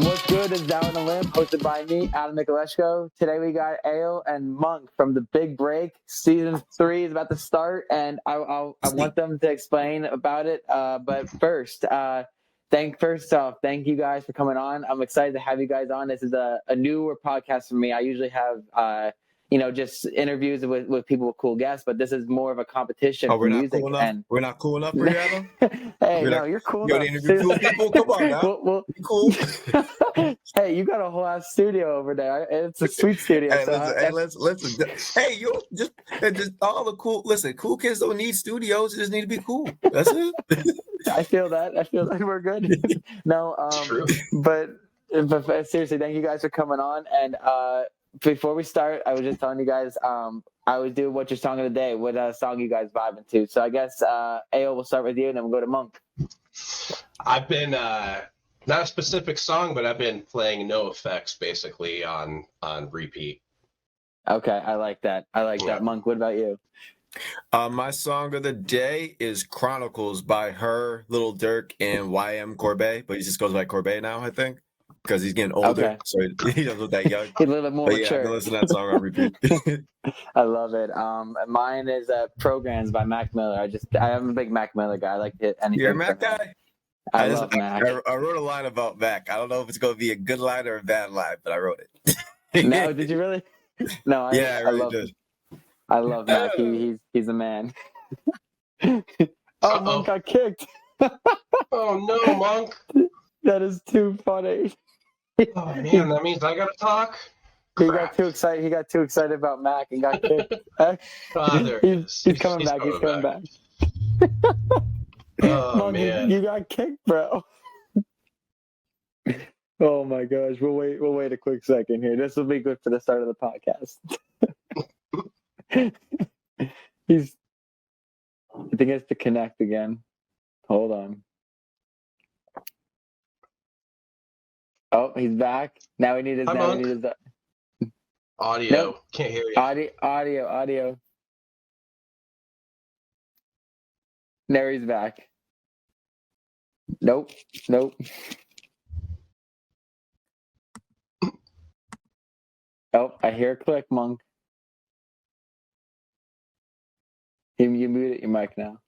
And what's good is Down on the Limb, hosted by me, Adam Nicolesco. Today we got Ale and Monk from The Big Break. Season 3 is about to start, and I want them to explain about it. But first, first off, thank you guys for coming on. I'm excited to have you guys on. This is a newer podcast for me. I usually have just interviews with people with cool guests, but this is more of a competition for music. Cool enough? We're not cool enough for you, Adam? Hey, no, you're cool enough. You interview cool people? Come on now. Well, be cool. Hey, you got a whole ass studio over there. It's a sweet studio. Listen. Hey, you just all the cool. Listen, cool kids don't need studios. They just need to be cool. That's it. I feel that we're good. No, True. But seriously, thank you guys for coming on. And before we start, I was just telling you guys, I would do what's your song of the day, what song you guys vibing to. So I guess Ao, we'll start with you, and then we'll go to Monk. I've been not a specific song, but I've been playing No Effects basically on repeat. Okay, I like that. That. Monk, what about you? My song of the day is Chronicles by Her, Lil Durk, and YM Corbet, but he just goes by Corbet now, I think, because he's getting older, okay. So he doesn't look that young. He's a little bit more but mature. Yeah, I listen to that song on repeat. I love it. Mine is Programs by Mac Miller. I'm a big Mac Miller guy. I like it. You're a Mac guy? I love Mac. I wrote a line about Mac. I don't know if it's going to be a good line or a bad line, but I wrote it. No, did you really? No, I really did. I love Mac. He's a man. Monk got kicked. Oh no, Monk. That is too funny. Oh man, that means I gotta talk. He got too excited. He got too excited about Mac and got kicked. He's coming back. He's coming back. Oh Monk, man, you got kicked, bro. Oh my gosh. We'll wait a quick second here. This will be good for the start of the podcast. I think he has to connect again. Hold on. Oh, he's back. Now we need his audio. Nope. Can't hear you. Audio. Now he's back. Nope. Oh, I hear a click, Monk. You muted your mic now.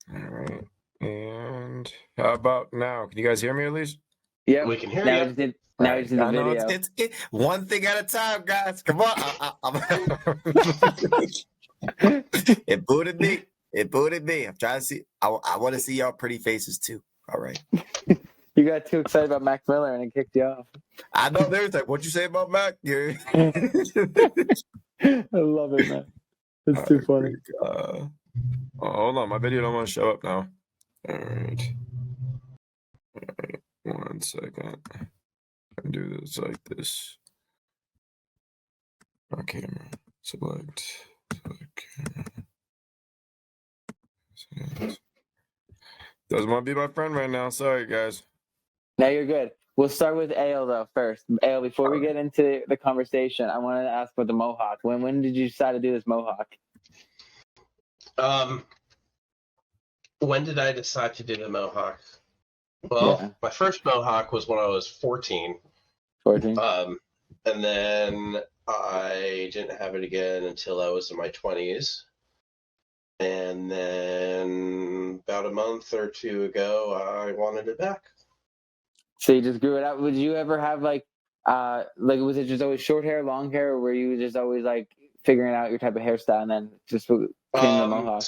All right. And how about now? Can you guys hear me at least? Yeah, we can hear you. Now he's in the video. It's one thing at a time, guys. Come on. It booted me. I'm trying to see. I want to see y'all pretty faces too. All right. You got too excited about Mac Miller and it kicked you off. I know there's like, what'd you say about Mac? I love it, man. It's too funny. Hold on, my video don't want to show up now. All right. 1 second. I can do this like this. On camera. Select camera. Doesn't want to be my friend right now. Sorry, guys. Now you're good. We'll start with Ale though first. Ale, before we get into the conversation, I wanted to ask about the Mohawk. When did you decide to do this Mohawk? When did I decide to do the Mohawk? Well, My first Mohawk was when I was 14. 14. And then I didn't have it again until I was in my 20s. And then about a month or two ago, I wanted it back. So you just grew it out. Would you ever have was it just always short hair, long hair, or were you just always like figuring out your type of hairstyle and then just came the Mohawk?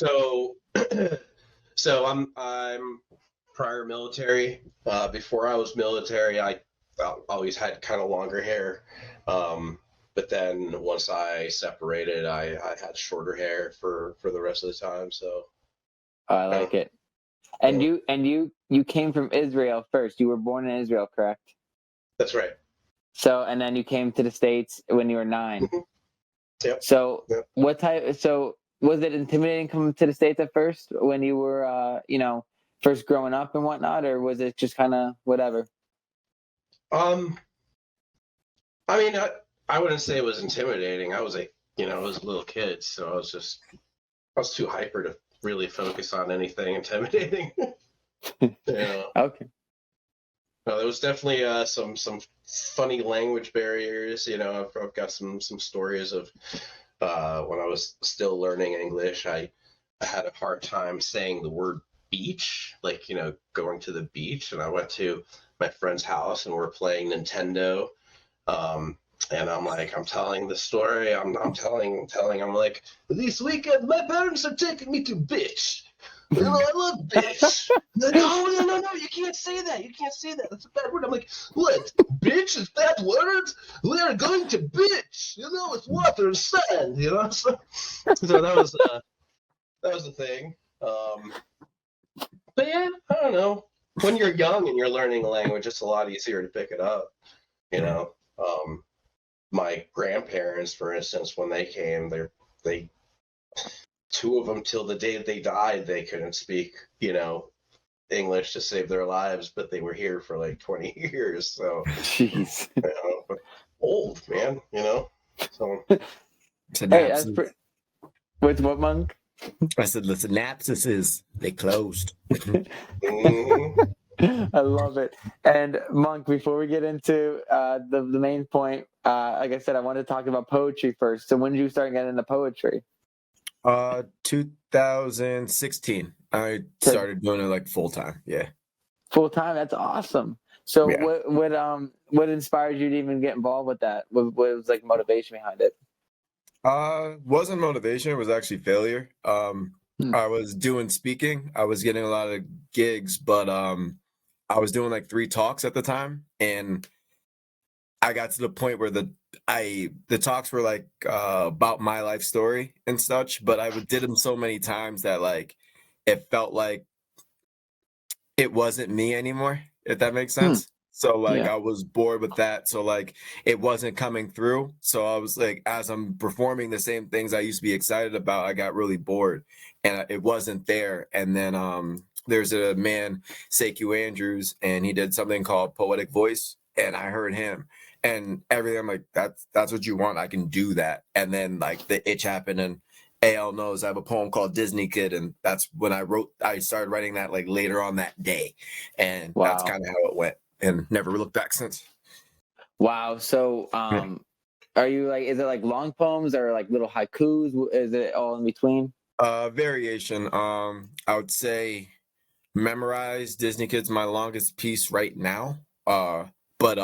So I'm prior military. Before I was military, I always had kind of longer hair. But then once I separated, I had shorter hair for the rest of the time. So I like it. And you came from Israel first. You were born in Israel, correct? That's right. So and then you came to the States when you were 9. Mm-hmm. Yep. So what type? So was it intimidating coming to the States at first when you were first growing up and whatnot, or was it just kind of whatever? I mean, I wouldn't say it was intimidating. I was a little kid, so I was just was too hyper to really focus on anything intimidating. Yeah. Okay. No, there was definitely some funny language barriers. I've got some stories of when I was still learning English. I had a hard time saying the word beach, like going to the beach. And I went to my friend's house and we're playing Nintendo. And I'm telling the story. I'm telling. I'm like, this weekend my parents are taking me to bitch. I love bitch. Like, oh no, you can't say that. You can't say that. That's a bad word. I'm like, what? Bitch is bad word? We are going to bitch. It's water and sand. So that was the thing. But yeah, I don't know. When you're young and you're learning a language, it's a lot easier to pick it up. My grandparents, for instance, when they came, they two of them till the day they died, they couldn't speak, English to save their lives, but they were here for like 20 years. So, Jeez. Old man, So, Hey, that's pretty. With what, Monk? I said the synapses, they closed. I love it. And Monk, before we get into the main point, like I said, I wanted to talk about poetry first. So when did you start getting into poetry? 2016. I started doing it like full time. Yeah. Full time? That's awesome. So yeah. what inspired you to even get involved with that? What was like motivation behind it? Wasn't motivation, it was actually failure. I was doing speaking. I was getting a lot of gigs, but I was doing like 3 talks at the time, and I got to the point where the talks were like about my life story and such, but I did them so many times that like it felt like it wasn't me anymore, if that makes sense. So like I was bored with that. So like it wasn't coming through. So I was like, as I'm performing the same things I used to be excited about, I got really bored and it wasn't there. And then there's a man, Sekou Andrews, and he did something called Poetic Voice, and I heard him and everything. I'm like, that's what you want. I can do that. And then like the itch happened, and AL knows I have a poem called Disney Kid, and that's when I started writing that like later on that day, and that's kind of how it went, and never looked back since. Wow. So are you like, is it like long poems or like little haikus? Is it all in between? Variation. I would say Memorize Disney Kid's my longest piece right now. But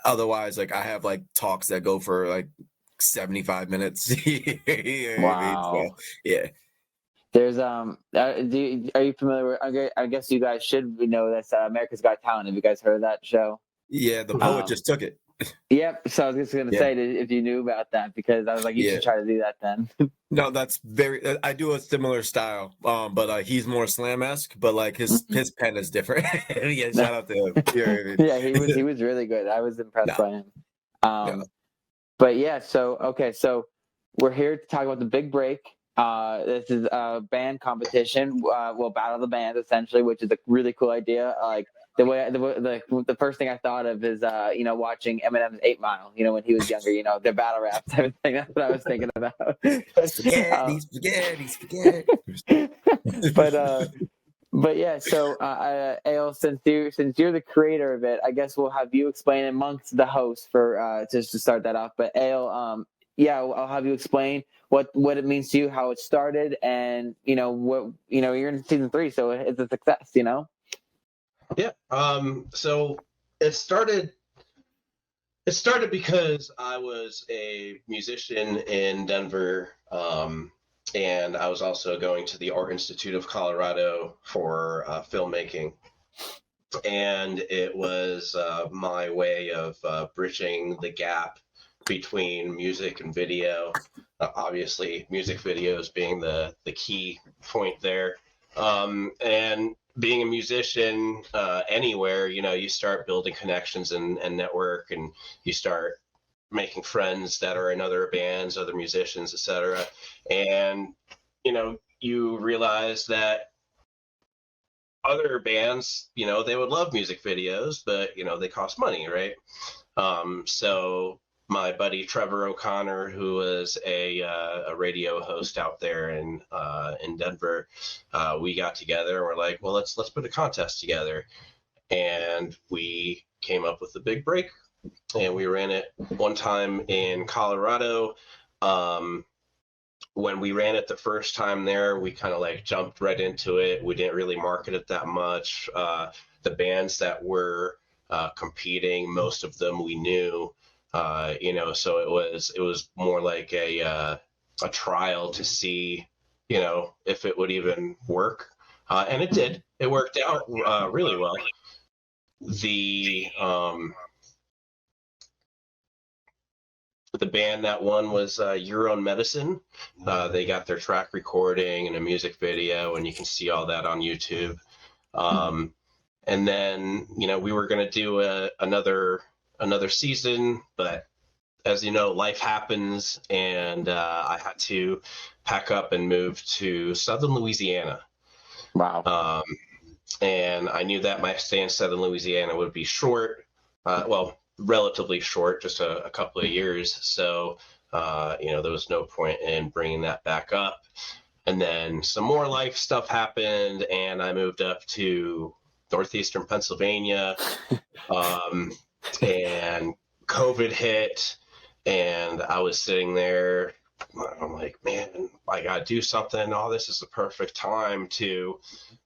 otherwise, like I have like talks that go for like 75 minutes. Wow. Yeah. There's are you familiar with? I guess you guys should know that's America's Got Talent. Have you guys heard of that show? Yeah, the poet just took it. Yep. So I was just gonna say if you knew about that, because I was like, you should try to do that then. No, that's I do a similar style, but he's more slam-esque, but like his pen is different. Yeah, shout out to him. Yeah, he was really good. I was impressed by him. But yeah, so we're here to talk about the Big Break. This is a band competition. Battle of the bands essentially, which is a really cool idea. Like the first thing I thought of is watching Eminem's 8 Mile. When he was younger. The battle rap type of thing. That's what I was thinking about. Spaghetti. But yeah. So Ale, since you're the creator of it, I guess we'll have you explain amongst the hosts for just to start that off. But Ale, I'll have you explain what it means to you, how it started, and what you're in season 3, so it's a success. Yeah. So it started because I was a musician in Denver, and I was also going to the Art Institute of Colorado for filmmaking. And it was my way of bridging the gap between music and video. Obviously, music videos being the key point there. And being a musician anywhere, you start building connections and network, and you start making friends that are in other bands, other musicians, etc. And you realize that other bands, they would love music videos, but they cost money, right? So my buddy Trevor O'Connor, who was a radio host out there in Denver, we got together and we're like, well, let's put a contest together, and we came up with the Big Break, and we ran it one time in Colorado. When we ran it the first time there, we kind of like jumped right into it. We didn't really market it that much. The bands that were competing, most of them we knew, so it was more like a trial to see, if it would even work. And it did. It worked out really well. The band that won was Your Own Medicine. They got their track recording and a music video, and you can see all that on YouTube. And then, we were going to do another season, but as you know, life happens, and I had to pack up and move to Southern Louisiana. Wow. And I knew that my stay in Southern Louisiana would be short. Relatively short, just a couple of years. So, there was no point in bringing that back up. And then some more life stuff happened, and I moved up to northeastern Pennsylvania, and COVID hit, and I was sitting there. I'm like, man, I gotta do something. Oh, this is the perfect time to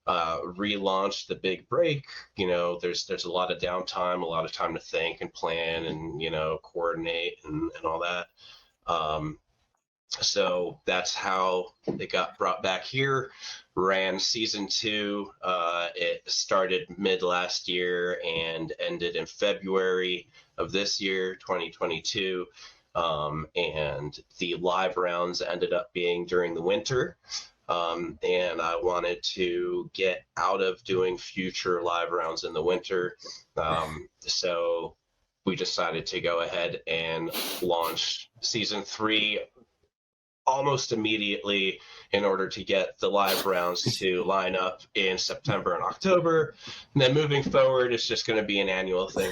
relaunch the Big Break. There's a lot of downtime, a lot of time to think and plan and coordinate and all that. So that's how it got brought back here. Ran season 2. It started mid last year and ended in February of this year, 2022. And the live rounds ended up being during the winter. And I wanted to get out of doing future live rounds in the winter. So we decided to go ahead and launch season 3 almost immediately in order to get the live rounds to line up in September and October. And then moving forward, it's just going to be an annual thing.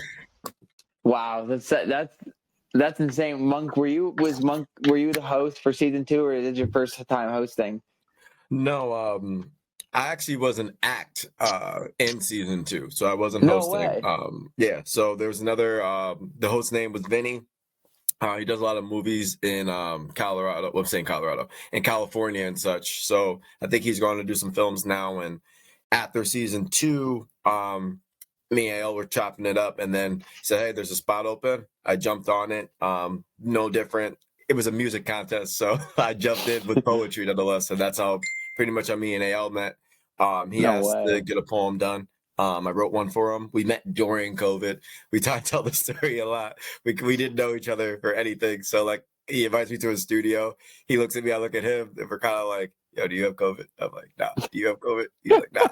Wow. That's insane. Monk, were you the host for season 2, or is it your first time hosting? No, I actually was an act in season 2, so I wasn't hosting. Way. So there was another. The host name was Vinny. He does a lot of movies in Colorado. Well, I'm saying Colorado, in California and such. So I think he's going to do some films now. And after season 2, me and Ale were chopping it up, and then he said, "Hey, there's a spot open." I jumped on it. No different. It was a music contest, so I jumped in with poetry nonetheless. And that's how pretty much me and Ale met. He asked to get a poem done. I wrote one for him. We met during COVID. We tell the story a lot. We didn't know each other for anything. So like he invites me to his studio. He looks at me. I look at him. And we're kind of like, "Yo, do you have COVID?" I'm like, "Nah." "Do you have COVID?" He's like, "Nah."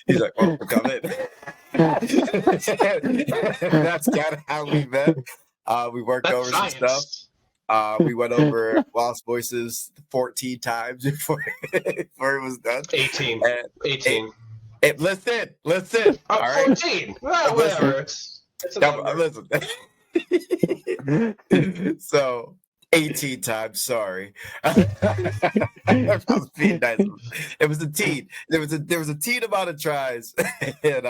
He's like, "Oh, come in." That's kind of how we met. We worked over some stuff. We went over Lost Voices 14 times before it was done. 18. Listen. Oh, All right. 14. Well, whatever. Listen. So 18 times. Sorry. I was being nice. It was a teen. There was a teen amount of tries, and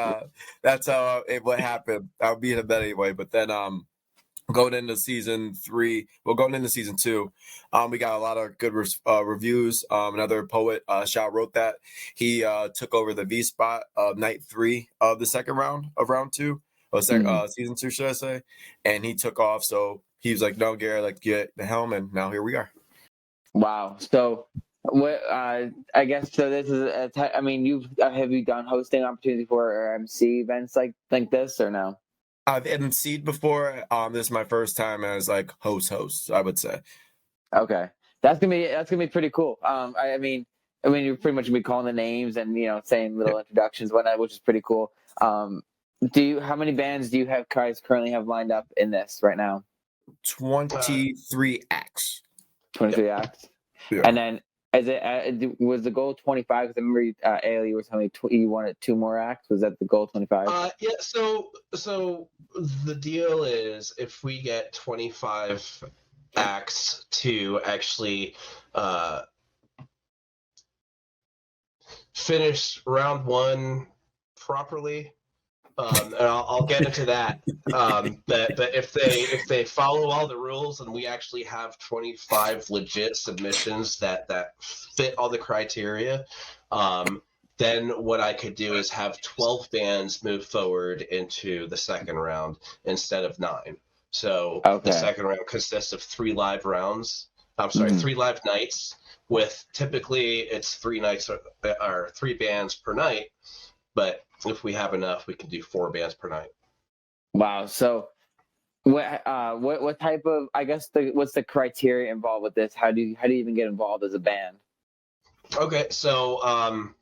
that's how what happened. I'll be in bed anyway. But then going into season 3, going into season 2, we got a lot of good reviews. Another poet, Shao, wrote that he took over the V spot of night 3 of the second round of round 2, or season 2, should I say? And he took off. So he was like, "No, Gary, like get the helm," and now here we are. Wow. So what? I guess so. This is have you done hosting opportunities before, or MC events like this, or no? I've emceed before. This is my first time as like host, I would say. Okay. That's gonna be pretty cool. I mean you're pretty much gonna be calling the names and saying little introductions, whatnot, which is pretty cool. How many bands do you guys currently have lined up in this right now? 23 acts. 23 acts. Yeah. And then Is it was the goal 25? Because I remember Ale, you were telling me you wanted 2 more acts. Was that the goal 25? Yeah. So the deal is, if we get 25 acts to actually finish round 1 properly, and I'll get into that. But if they follow all the rules and we actually have 25 legit submissions that fit all the criteria, then what I could do is have 12 bands move forward into the second round instead of 9. So Okay. The second round consists of 3 live rounds. I'm sorry, 3 live nights. With typically it's 3 nights or 3 bands per night, but if we have enough, we can do 4 bands per night. Wow. So what type of, I guess, what's the criteria involved with this? How do you even get involved as a band? Okay, so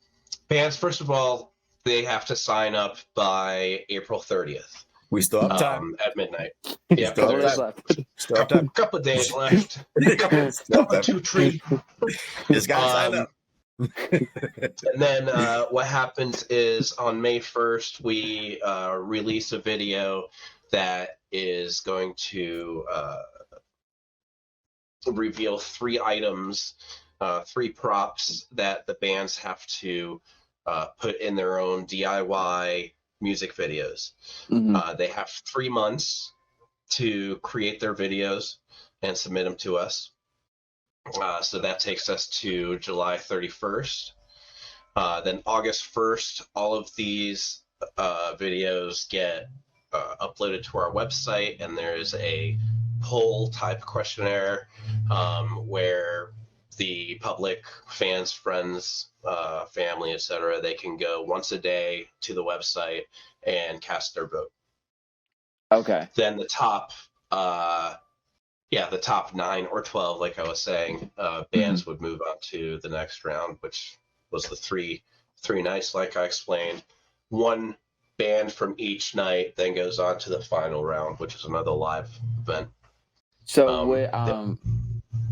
bands, first of all, they have to sign up by April 30th. We still have time at midnight. Yeah, Still there's a couple of days left. couple 2, 3. Just gotta sign up. And then what happens is on May 1st, we release a video that is going to reveal 3 items, 3 props that the bands have to put in their own DIY music videos. They have 3 months to create their videos and submit them to us. So that takes us to July 31st. Then August 1st, all of these videos get uploaded to our website, and there's a poll type questionnaire where the public, fans, friends, family, etc., they can go once a day to the website and cast their vote. Okay. Then the top 9 or 12, like I was saying, bands would move on to the next round, which was the three nights, like I explained. 1 band from each night then goes on to the final round, which is another live event. So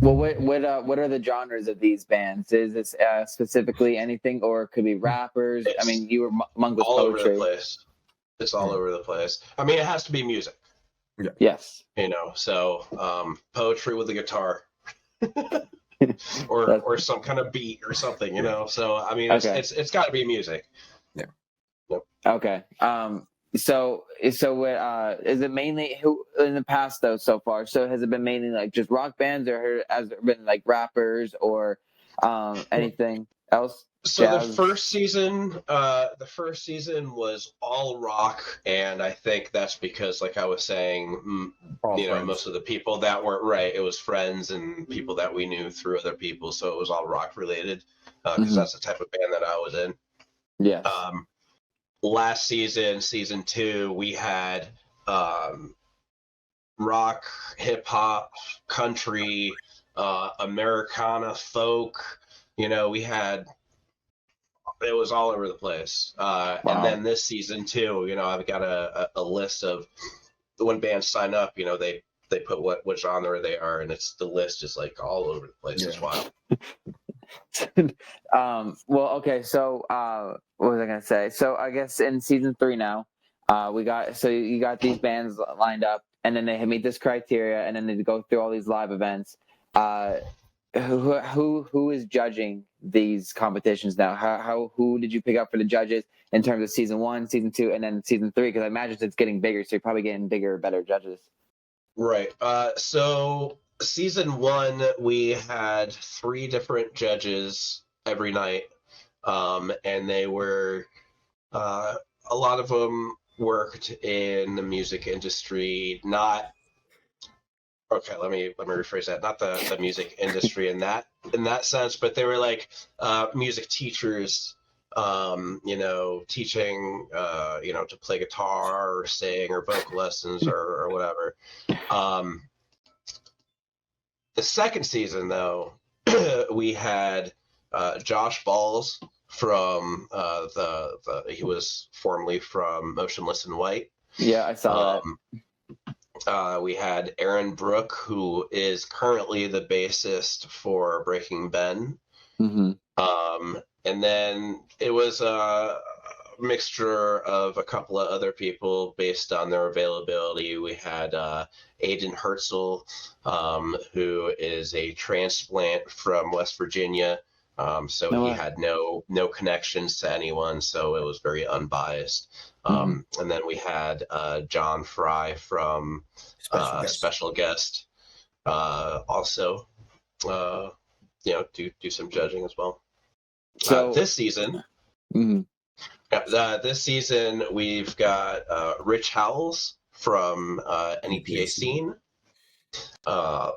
what are the genres of these bands? Is this specifically anything, or it could be rappers? I mean, you were Monk was all poetry. over the place. It's all over the place. I mean, it has to be music. Yeah. Yes. So poetry with a guitar. or some kind of beat or something, So I mean, it's got to be music. Yeah. Yep. Okay. So what is it mainly who in the past though so far? So has it been mainly like just rock bands, or has there been like rappers or anything else? So Jazz? the first season was all rock, and I think that's because, like I was saying, most of the people that weren't right, it was friends and people that we knew through other people, so it was all rock related, because that's the type of band that I was in. Yes. Last season 2, we had rock, hip hop, country, Americana, folk. We had. It was all over the place. Wow. And then this season too, I've got a list of when bands sign up, they put what genre they are, and the list is like all over the place. It's wild. Well, okay. So, what was I gonna say? So, I guess in season 3 now, you got these bands lined up, and then they meet this criteria, and then they go through all these live events. Who is judging these competitions now? Who did you pick up for the judges in terms of season 1, season 2, and then season 3? Because I imagine it's getting bigger, so you're probably getting bigger, better judges. Right. So season 1, we had 3 different judges every night, and they were a lot of them worked in the music industry, not. Okay, let me rephrase that. Not the music industry in that sense, but they were like music teachers, teaching, to play guitar or sing or vocal lessons or whatever. The second season, though, we had Josh Balls from he was formerly from Motionless in White. Yeah, I saw that. We had Aaron Brook, who is currently the bassist for Breaking Ben. Mm-hmm. And then it was a mixture of a couple of other people based on their availability. We had Aiden Herzl, who is a transplant from West Virginia. So No he way. had no connections to anyone, so it was very unbiased. Mhm. And then we had John Fry from Special guest. Special Guest, also, do some judging as well. So This season, mhm. this season we've got Rich Howells from NEPA Scene.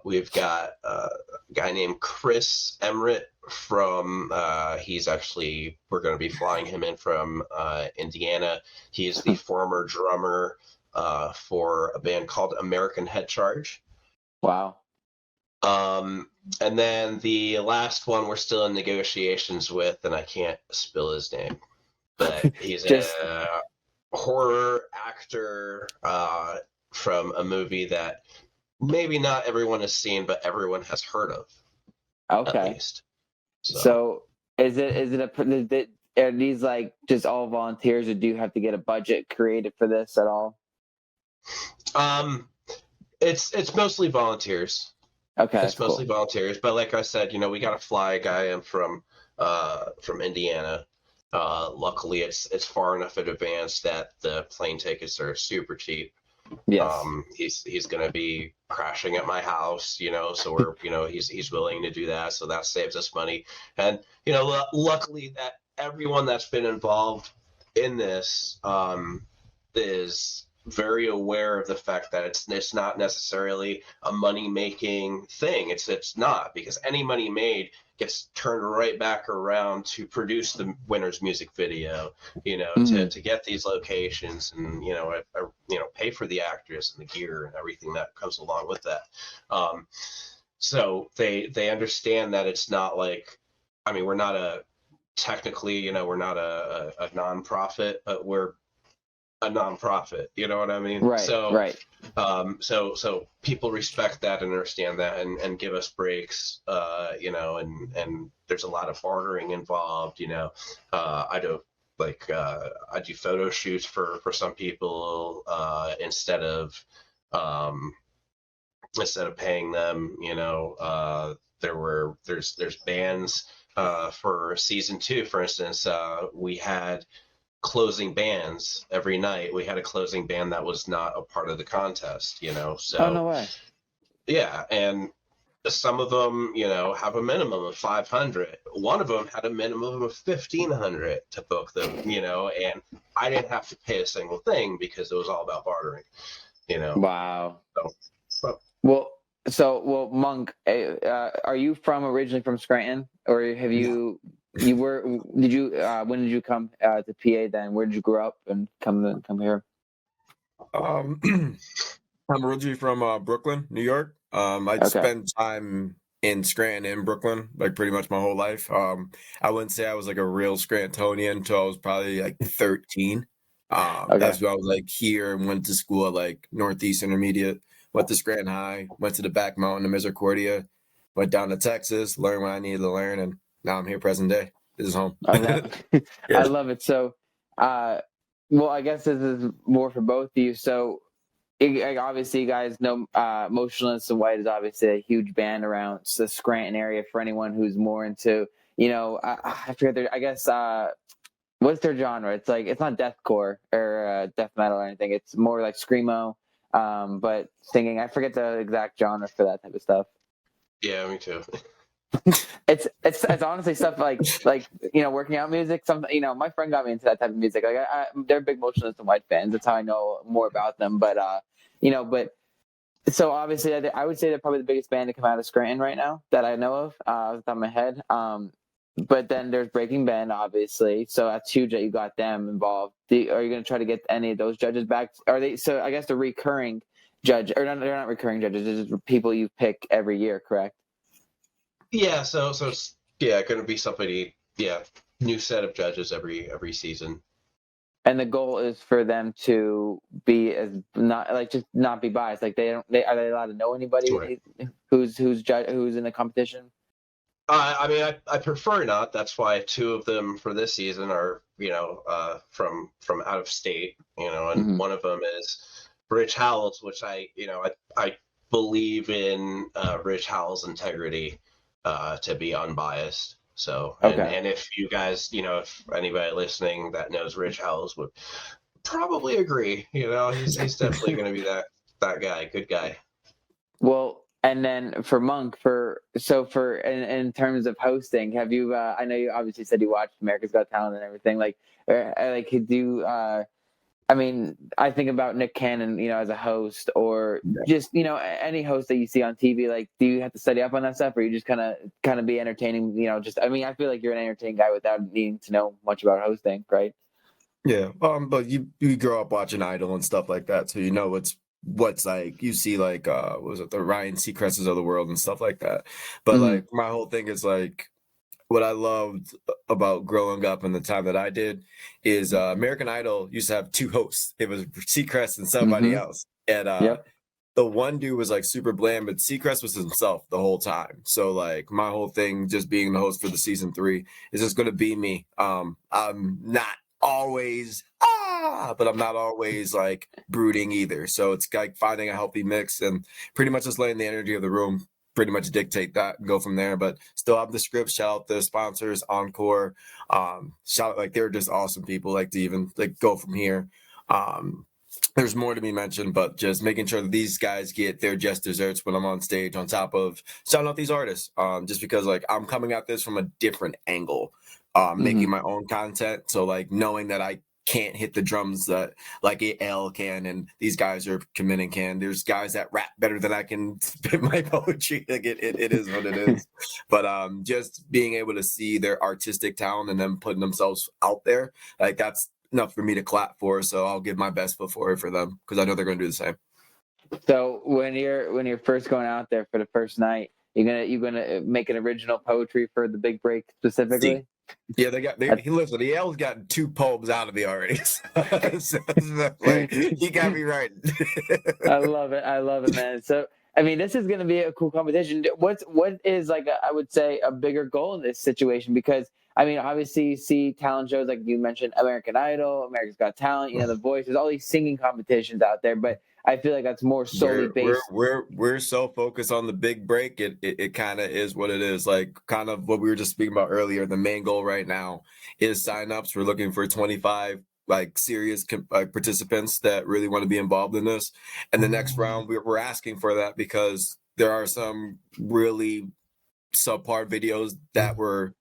We've got a guy named Chris Emmerich from. We're going to be flying him in from Indiana. He is the former drummer for a band called American Head Charge. Wow. And then the last one we're still in negotiations with, and I can't spill his name, but he's Just a horror actor from a movie that maybe not everyone has seen, but everyone has heard of, at okay. least. So is it are these like just all volunteers, or do you have to get a budget created for this at all? It's mostly volunteers. Okay, It's that's mostly cool. volunteers, but like I said, we got to fly a guy in from Indiana. Luckily, it's far enough in advance that the plane tickets are super cheap. Yes. He's going to be crashing at my house, so we're, he's willing to do that. So that saves us money. And, luckily that everyone that's been involved in this, is very aware of the fact that it's not necessarily a money making thing. It's not, because any money made gets turned right back around to produce the winner's music video, Mhm. to get these locations and pay for the actors and the gear and everything that comes along with that. So they understand that it's not like, I mean, we're not a technically, we're not a nonprofit, but we're a nonprofit. You know what I mean? Right. Right. So people respect that and understand that and give us breaks, and there's a lot of bartering involved. I do I do photo shoots for some people, um, instead of paying them. There's bands for season 2, for instance. We had closing bands every night. We had a closing band that was not a part of the contest, Oh, so no way. yeah. And some of them, have a minimum of 500. One of them had a minimum of 1,500 to book them, and I didn't have to pay a single thing because it was all about bartering, Wow. so. Well, Monk, are you originally from Scranton, or have you? You were? Did you? When did you come to PA? Then where did you grow up and come here? I'm originally from Brooklyn, New York. I'd Okay. spent time in Scranton and Brooklyn, like pretty much my whole life. I wouldn't say I was like a real Scrantonian until I was probably like 13. Okay. That's when I was like here and went to school at like Northeast Intermediate, went to Scranton High, went to the back mountain of Misericordia, went down to Texas, learned what I needed to learn, and now I'm here present day. This is home. I love, I Yeah. love it. So, well, I guess this is more for both of you. So, obviously, you guys know Motionless in White is obviously a huge band around the Scranton area. For anyone who's more into, I forget I guess what's their genre? It's like, it's not deathcore or death metal or anything. It's more like screamo, but singing. I forget the exact genre for that type of stuff. Yeah, me too. It's honestly stuff like working out music. Something, my friend got me into that type of music. Like they're big Motionless in White fans. That's how I know more about them. But so obviously I would say they're probably the biggest band to come out of Scranton right now that I know of off the top of my head. But then there's Breaking Ben, obviously. So that's huge that you got them involved. Are you going to try to get any of those judges back? Are they? So I guess the recurring judge, or not, they're not recurring judges. They're just people you pick every year, correct? Yeah, so it's going to be somebody, new set of judges every season. And the goal is for them to be not be biased. Like are they allowed to know anybody Right. who's in the competition? I mean, I prefer not. That's why two of them for this season are, from out of state, and Hmm. one of them is Rich Howells, which I believe in Rich Howells' integrity to be unbiased. So, and Okay. and if you guys, if anybody listening that knows Rich Howells would probably agree, he's definitely going to be that guy, good guy. Well, and then for Monk, for in terms of hosting, have you? I know you obviously said you watched America's Got Talent and everything. Like, could you? I mean, I think about Nick Cannon, as a host, or just any host that you see on TV. Like, do you have to study up on that stuff, or you just kind of be entertaining? Just I mean, I feel like you're an entertaining guy without needing to know much about hosting, right? Yeah, but you grow up watching Idol and stuff like that, so you know what's like. You see like what was it, the Ryan Seacrest's of the world and stuff like that. But Hmm. like my whole thing is like what I loved about growing up and the time that I did is American Idol used to have two hosts. It was Seacrest and somebody Hmm. else, and Yep. the one dude was like super bland, but Seacrest was himself the whole time. So like my whole thing, just being the host for the season 3, is just going to be me. I'm not always but I'm not always like brooding either. So it's like finding a healthy mix and pretty much just letting the energy of the room pretty much dictate that and go from there. But still have the script. Shout out the sponsors, Encore. Shout out, like they're just awesome people. Like to even like go from here. There's more to be mentioned, but just making sure that these guys get their just desserts when I'm on stage, on top of shouting out these artists. Just because like I'm coming at this from a different angle, Hmm. making my own content. So like knowing that I can't hit the drums that like AL can, and these guys are committing can. There's guys that rap better than I can spit my poetry. Like it is what it is. But just being able to see their artistic talent and them putting themselves out there, like that's enough for me to clap for. So I'll give my best foot forward for them because I know they're going to do the same. So when you're first going out there for the first night, you're gonna make an original poetry for the big break See, specifically. yeah, That's- he listen. The L's got 2 poems out of me already. Like he got me right. I love it. I love it, man. So I mean, this is gonna be a cool competition. What is like I would say a bigger goal in this situation? Because I mean, obviously you see talent shows like you mentioned, American Idol, America's Got Talent, The Voice. There's all these singing competitions out there, but I feel like that's more solely we're based. we're we're so focused on the big break. It kind of is what it is. Like kind of what we were just speaking about earlier. The main goal right now is signups. We're looking for 25 like serious participants that really want to be involved in this. And the next round, we're asking for that because there are some really subpar videos that were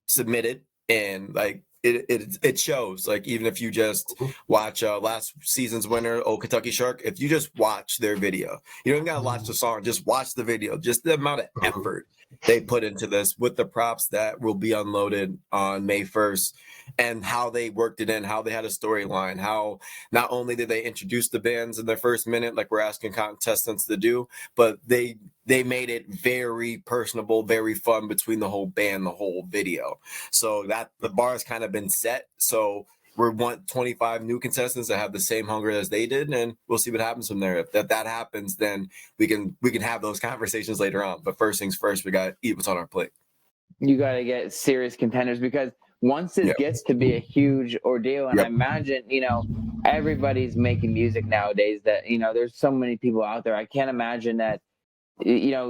submitted, and like it shows. Like even if you just watch last season's winner, Oh Kentucky Shark, if you just watch their video, you don't gotta watch the song, just watch the video, just the amount of effort they put into this with the props that will be unloaded on May 1st, and how they worked it in, how they had a storyline, how not only did they introduce the bands in their first minute like we're asking contestants to do, but they made it very personable, very fun between the whole band, the whole video. So that the bar has kind of been set. So we want 25 new contestants that have the same hunger as they did, and we'll see what happens from there. If that happens, then we can have those conversations later on. But first things first, we got to eat what's on our plate. You got to get serious contenders because once this Yeah. gets to be a huge ordeal, and I Yep. imagine everybody's making music nowadays. That there's so many people out there. I can't imagine that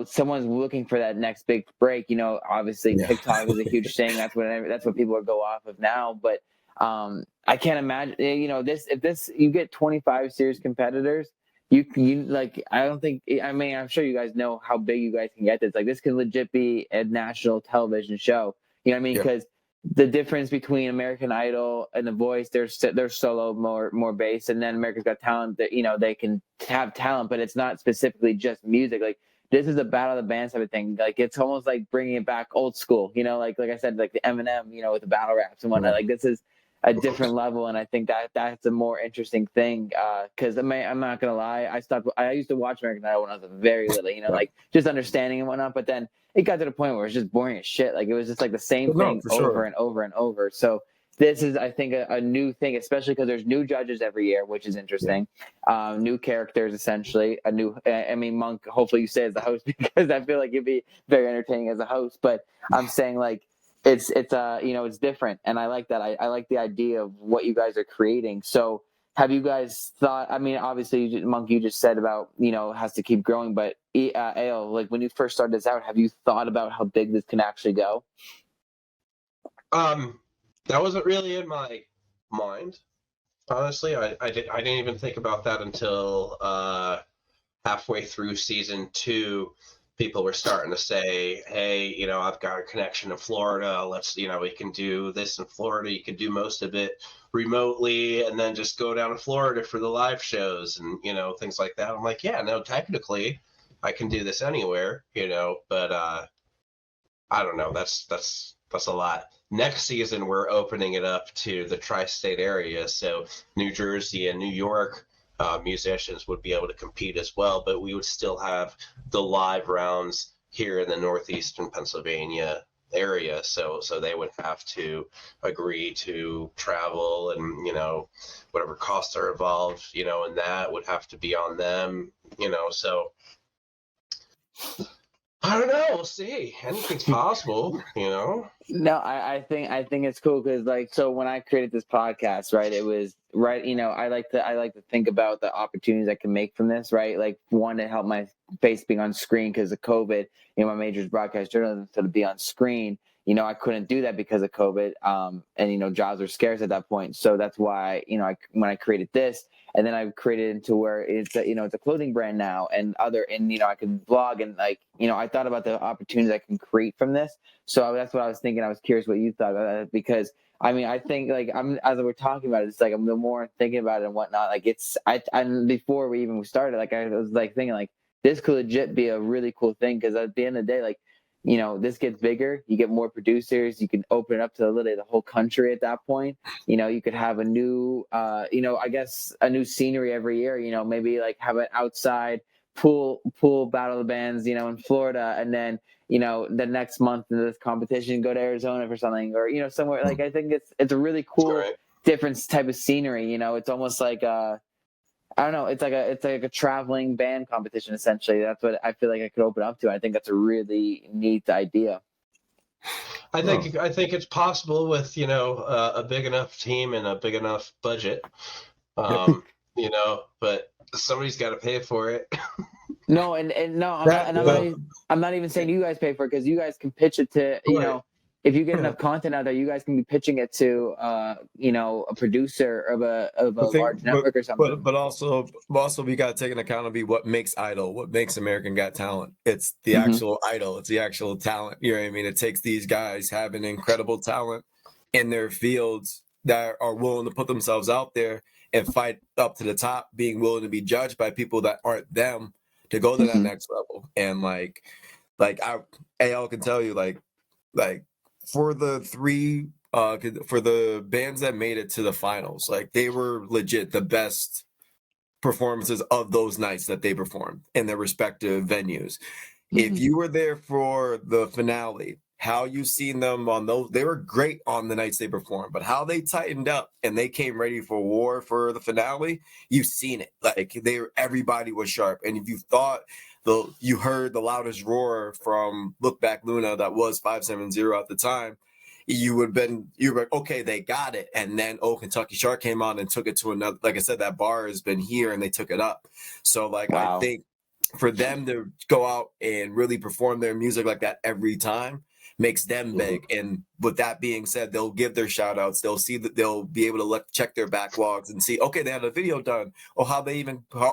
someone's looking for that next big break. Obviously Yeah. TikTok is a huge thing. That's what people are go off of now. But I can't imagine. This if this you get 25 serious competitors. You like I don't think I mean I'm sure you guys know how big you guys can get this. Like this can legit be a national television show. You know what I mean? Yeah. Because the difference between American Idol and The Voice, they're solo more based, and then America's Got Talent. That they can have talent, but it's not specifically just music. Like this is a battle of the bands type of thing. Like it's almost like bringing it back old school. Like I said, like the Eminem, with the battle raps and whatnot. Yeah. Like this is a different level, and I think that's a more interesting thing. Because I'm not gonna lie, I used to watch American Idol when I was very little. Yeah. Like just understanding and whatnot. But then it got to the point where it's just boring as shit. Like it was just like the same No, thing for over sure. and over and over. So this is, I think, a new thing, especially because there's new judges every year, which is interesting. New characters, essentially. A new, I mean, Monk, hopefully you stay as the host because I feel like you'd be very entertaining as a host. But I'm saying, like, it's it's different, and I like that. I like the idea of what you guys are creating. So have you guys thought, I mean, obviously, Monk, you just said about, has to keep growing, but Ale, like, when you first started this out, have you thought about how big this can actually go? That wasn't really in my mind, honestly. I didn't even think about that until halfway through season 2. People were starting to say, hey, I've got a connection in Florida. Let's, we can do this in Florida. You can do most of it remotely and then just go down to Florida for the live shows and, things like that. I'm like, yeah, no, technically I can do this anywhere, but I don't know. That's a lot. Next season, we're opening it up to the tri-state area. So New Jersey and New York musicians would be able to compete as well, but we would still have the live rounds here in the northeastern Pennsylvania area. So they would have to agree to travel and, whatever costs are involved, and that would have to be on them, so I don't know. We'll see. Anything's possible, No, I think it's cool because, like, so when I created this podcast, right, it was right. I like to think about the opportunities I can make from this, right? Like, one, to help my face being on screen because of COVID. My major is broadcast journalism, so to be on screen, I couldn't do that because of COVID. And jobs are scarce at that point, so that's why when I created this. And then I created into where it's it's a clothing brand now and I can vlog and I thought about the opportunities I can create from this. So that's what I was thinking. I was curious what you thought about that because I think as we're talking about it, it's like the more I'm thinking about it and whatnot, like before we even started, like I was thinking this could legit be a really cool thing because at the end of the day, this gets bigger, you get more producers, you can open it up to literally the whole country at that point. You could have a new, I guess a new scenery every year, maybe have an outside pool battle of the bands, in Florida. And then, the next month in this competition, go to Arizona for something or, somewhere I think it's a really cool, different type of scenery. It's almost like, I don't know. It's like a traveling band competition, essentially. That's what I feel like I could open up to. I think that's a really neat idea. I think it's possible with a big enough team and a big enough budget, but somebody's got to pay for it. No, and no, I'm not even saying you guys pay for it because you guys can pitch it to if you get enough content out there, you guys can be pitching it to a producer of a large network or something. But also we got to take into account what makes Idol, what makes American Got Talent. It's the actual idol. It's the actual talent. You know what I mean? It takes these guys having incredible talent in their fields that are willing to put themselves out there and fight up to the top, being willing to be judged by people that aren't them to go to that next level. And AL can tell you for the for the bands that made it to the finals, they were legit the best performances of those nights that they performed in their respective venues. If you were there for the finale, how you seen them on those, they were great on the nights they performed, but how they tightened up and they came ready for war for the finale, you've seen it. Everybody was sharp. And if you thought you heard the loudest roar from Look Back Luna that was 570 at the time, you were like, okay, they got it. And then Kentucky Shark came on and took it to another. Like I said, that bar has been here and they took it up. So wow. I think for them to go out and really perform their music like that every time makes them big. And with that being said, they'll give their shout outs. They'll see that they'll be able to check their backlogs and see, okay, they had a video done. Oh,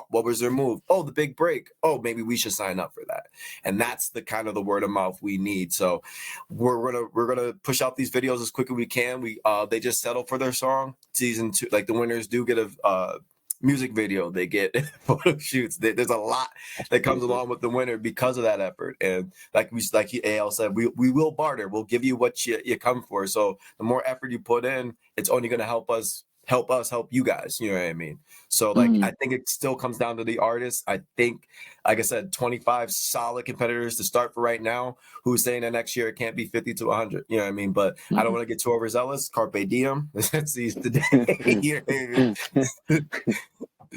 what was their move? Oh, the big break. Oh, maybe we should sign up for that. And that's the kind of the word of mouth we need. So we're gonna push out these videos as quick as we can. They just settled for their song season 2. The winners do get a music video, they get photo shoots. There's a lot that comes along with the winner because of that effort. And like AL said, we will barter. We'll give you what you come for. So the more effort you put in, it's only going to help us help us help you guys. You know what I mean? So like I think it still comes down to the artist. I think, like I said, 25 solid competitors to start for right now. Who's saying that next year it can't be 50 to 100? You know what I mean? But I don't want to get too overzealous. Carpe diem. Let's seize the day. You know what I mean?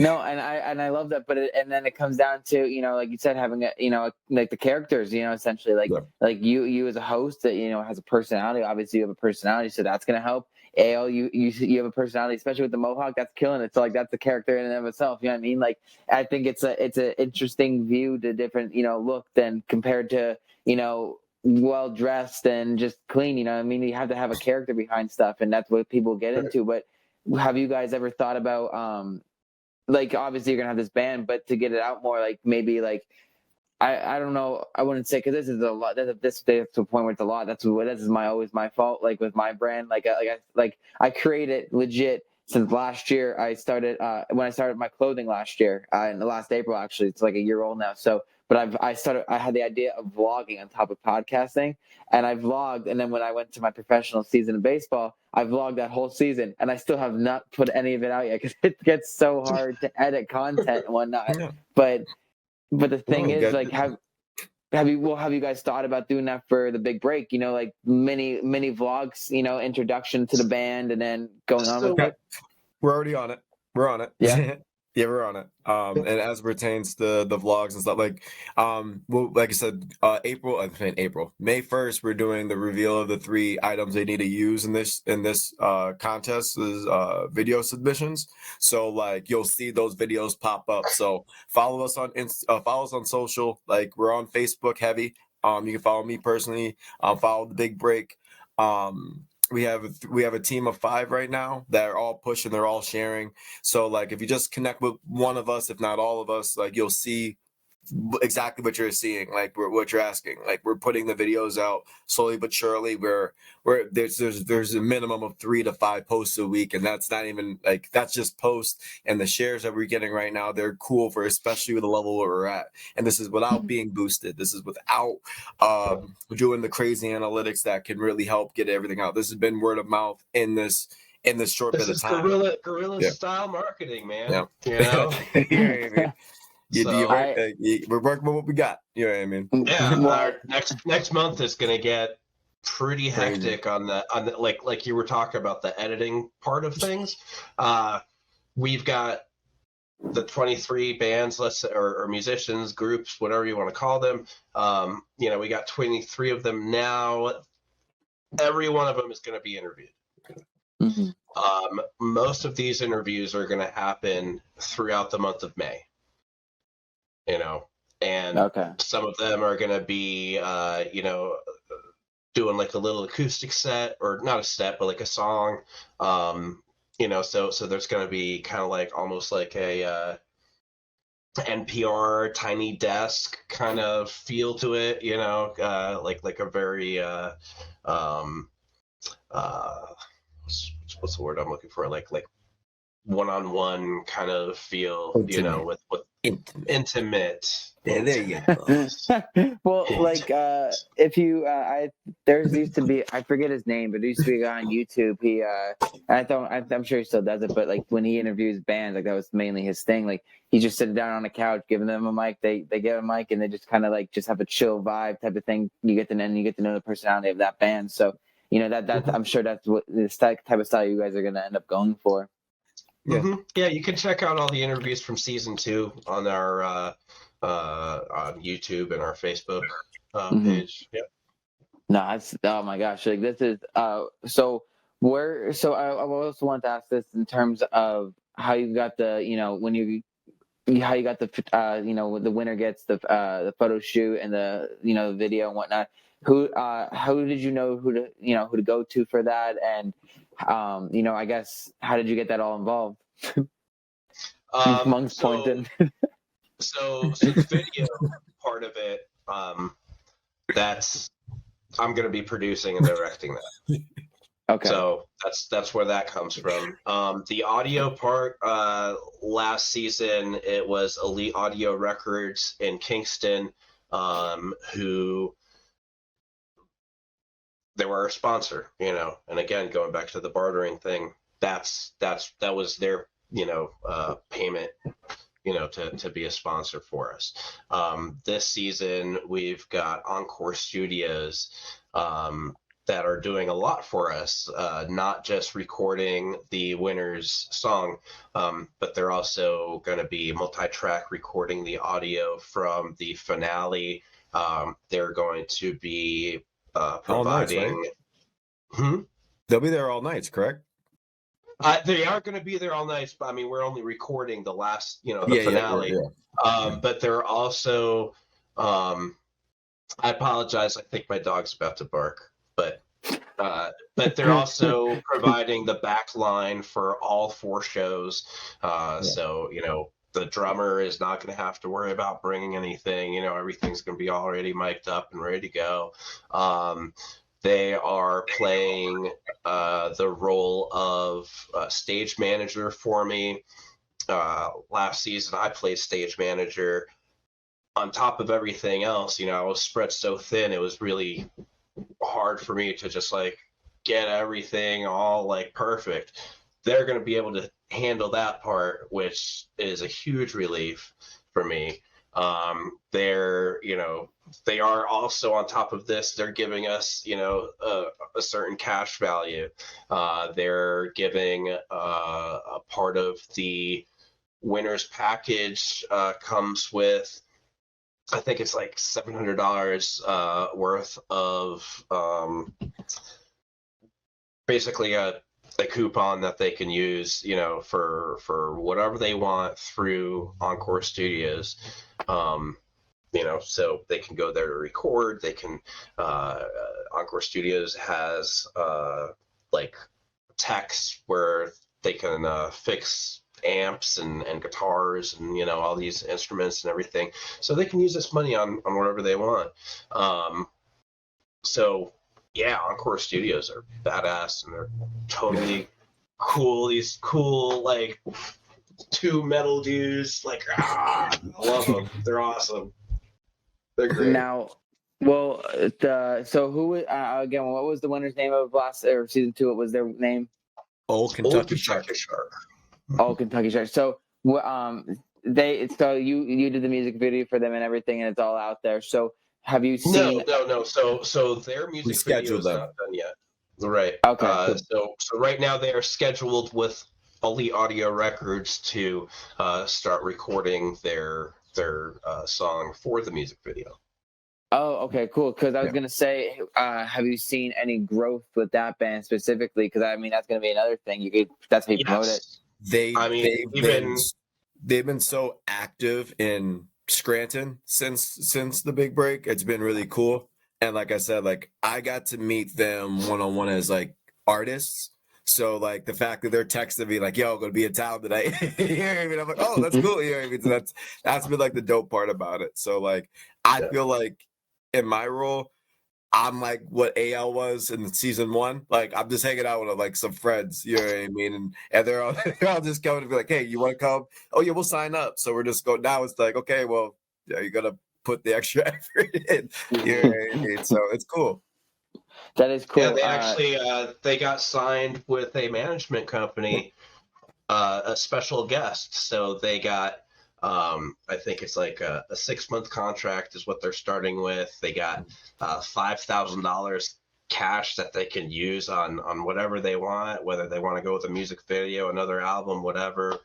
No, and I love that, but and then it comes down to, you know, like you said, having a, you know, like the characters, you know, essentially like Yeah. like you as a host that, you know, has a personality. Obviously, you have a personality, so that's gonna help. Ale, you have a personality, especially with the mohawk. That's killing it. So like that's a character in and of itself. You know what I mean? Like I think it's a interesting view to different, you know, look than compared to, you know, well dressed and just clean. You know what I mean? You have to have a character behind stuff, and that's what people get into. But have you guys ever thought about like obviously you're gonna have this band, but to get it out more, like maybe like I don't know, I wouldn't say, because this is a lot. This to a point where it's a lot. This is always my fault. Like with my brand, I created legit since last year. I started when I started my clothing last year in the last April. Actually, it's like a year old now. So, but I had the idea of vlogging on top of podcasting, and I vlogged. And then when I went to my professional season of baseball, I vlogged that whole season, and I still have not put any of it out yet because it gets so hard to edit content and whatnot. Yeah. But the thing is, good. like, have you guys thought about doing that for the big break? You know, like mini vlogs, you know, introduction to the band, and then going on with it. We're already on it. We're on it. Yeah. Yeah, we're on it. And as pertains to the vlogs and stuff, like, well, like I said, May 1st, we're doing the reveal of the 3 items they need to use in this contest is video submissions. So like you'll see those videos pop up. So follow us on social. Like we're on Facebook heavy. You can follow me personally. Follow the Big Break. We have a team of 5 right now that are all pushing, they're all sharing. So like if you just connect with one of us, if not all of us, like you'll see exactly what you're seeing, like what you're asking. Like we're putting the videos out slowly but surely. We're there's a minimum of 3 to 5 posts a week, and that's not even like, that's just posts. And the shares that we're getting right now, they're cool for especially with the level where we're at. And this is without being boosted. This is without doing the crazy analytics that can really help get everything out. This has been word of mouth in this short bit of time. Guerrilla style marketing, man. Yeah. You know. We're working with what we got. You know what I mean? Yeah. Next month is gonna get pretty hectic on the like you were talking about the editing part of things. We've got the 23 bands, or musicians, groups, whatever you want to call them. You know, we got 23 of them now. Every one of them is going to be interviewed. Mm-hmm. Most of these interviews are going to happen throughout the month of May. You know, and some of them are going to be, you know, doing like a little acoustic set, or not a set, but like a song. You know, so there's going to be kind of like almost like a NPR tiny desk kind of feel to it. You know, like a very what's the word I'm looking for? Like one-on-one kind of feel. Intimate. You know, with intimate. Yeah, there you go. Well, like if you there used to be, I forget his name, but there used to be a guy on YouTube. He I'm sure he still does it, but like when he interviews bands, like that was mainly his thing. Like he just sitting down on a couch, giving them a mic. They get a mic, and they just kind of like just have a chill vibe type of thing. You get to know the personality of that band. So you know that I'm sure that's what this type of style you guys are gonna end up going for. Yeah. Mm-hmm. Yeah, you can check out all the interviews from season 2 on our on YouTube and our Facebook page. Yeah. No, it's, oh my gosh, like this is so I also want to ask this in terms of how you got the, you know, how you got the you know, the winner gets the photo shoot and the, you know, the video and whatnot. Who did you know who to go to for that, and you know, I guess how did you get that all involved? Monk's pointing. So the video part of it, that's I'm going to be producing and directing that. Okay. So that's where that comes from. The audio part, last season it was Elite Audio Records in Kingston, who they were our sponsor, you know. And again, going back to the bartering thing, that was their, payment, to be a sponsor for us. This season, we've got Encore Studios that are doing a lot for us, not just recording the winner's song, but they're also going to be multi-track recording the audio from the finale. They're going to be providing. All nights, right? They'll be there all nights, correct? They are going to be there all night, but I mean, we're only recording the last, the finale. But they're also, I apologize. I think my dog's about to bark, but they're also providing the back line for all 4 shows. So, the drummer is not going to have to worry about bringing anything. Everything's going to be already mic'd up and ready to go. They are playing the role of stage manager for me. Last season, I played stage manager. On top of everything else, I was spread so thin, it was really hard for me to just like get everything all like perfect. They're going to be able to handle that part, which is a huge relief for me. They are also, on top of this, they're giving us, a certain cash value. They're giving a part of the winner's package comes with, I think it's like $700 worth of basically a coupon that they can use, for whatever they want through Encore Studios. So they can go there to record. They can, Encore Studios has like techs where they can fix amps and guitars and, all these instruments and everything. So they can use this money on whatever they want. So yeah, Encore Studios are badass and they're totally cool. These cool, like, 2 metal dudes, like, I love them. They're awesome. They're great. Now, well, so who again? What was the winner's name of last or season 2? What was their name? Old Kentucky Shark. Old Kentucky Shark. So, you did the music video for them and everything, and it's all out there. So, have you seen? No. So their music video is not done yet. Right. Okay. So right now they are scheduled with Elite Audio Records to start recording their song for the music video. Oh, okay, cool. Because I was gonna say, have you seen any growth with that band specifically? Because I mean, that's gonna be another thing. That's how you promote it. They've been so active in Scranton since the big break. It's been really cool. And like I said, like I got to meet them one-on-one as like artists. So like the fact that they're texting me like, "Yo, I'm gonna be in town tonight," and I'm like, "Oh, that's cool." So that's been like the dope part about it. So like I feel like in my role, I'm like what AL was in season 1. Like I'm just hanging out with like some friends, you know what I mean? And they're all just coming to be like, "Hey, you want to come? Oh yeah, we'll sign up." So we're just going. Now it's like, okay, well, yeah, you gotta put the extra effort in. You know what I mean? So it's cool. That is cool. Yeah, they actually they got signed with a management company, a special guest. So they got, I think it's like a 6-month contract is what they're starting with. They got $5,000 cash that they can use on whatever they want, whether they want to go with a music video, another album, whatever.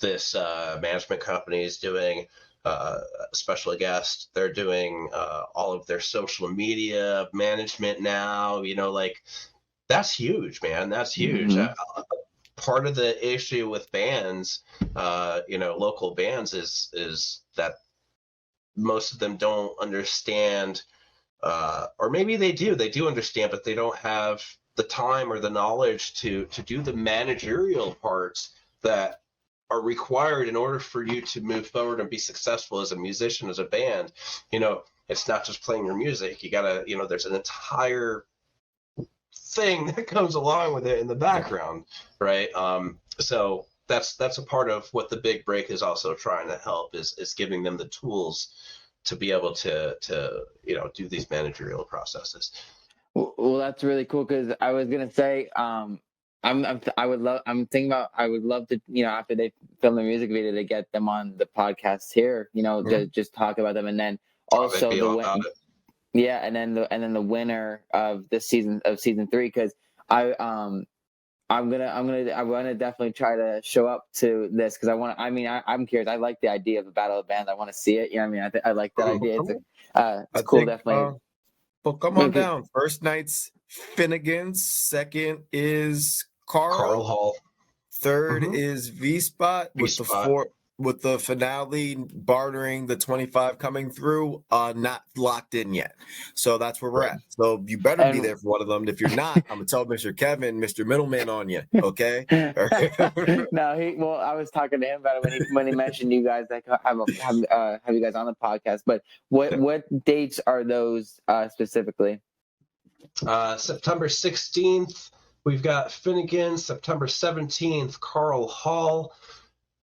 This management company is doing special guest. They're doing all of their social media management now. Like that's huge, man. That's huge. Mm-hmm. Part of the issue with bands, local bands, is that most of them don't understand, or maybe they do understand, but they don't have the time or the knowledge to do the managerial parts that are required in order for you to move forward and be successful as a musician, as a band. It's not just playing your music. You gotta, there's an entire thing that comes along with it in the background, right? So that's a part of what the big break is also trying to help is giving them the tools to be able to do these managerial processes. Well, that's really cool because I was gonna say, I'm thinking about, I would love to, after they film the music video, to get them on the podcast here, to just talk about them. And then they'd also be all about it. yeah, and then the winner of this season, of season 3, because I'm gonna definitely try to show up to this, because I'm curious. I like the idea of a battle of bands. I want to see it. I like that idea. It's cool, definitely. Well, come on down. First night's Finnegan's. Second is Carl Hall. Third is V-Spot with the finale bartering the 25 coming through, not locked in yet. So that's where we're at. So you better be there for one of them. If you're not, I'm gonna tell Mr. Kevin, Mr. Middleman on you. Okay. No, I was talking to him about it when he mentioned you guys that have you guys on the podcast. But what dates are those specifically? September 16th, we've got Finnegan. September 17th, Carl Hall.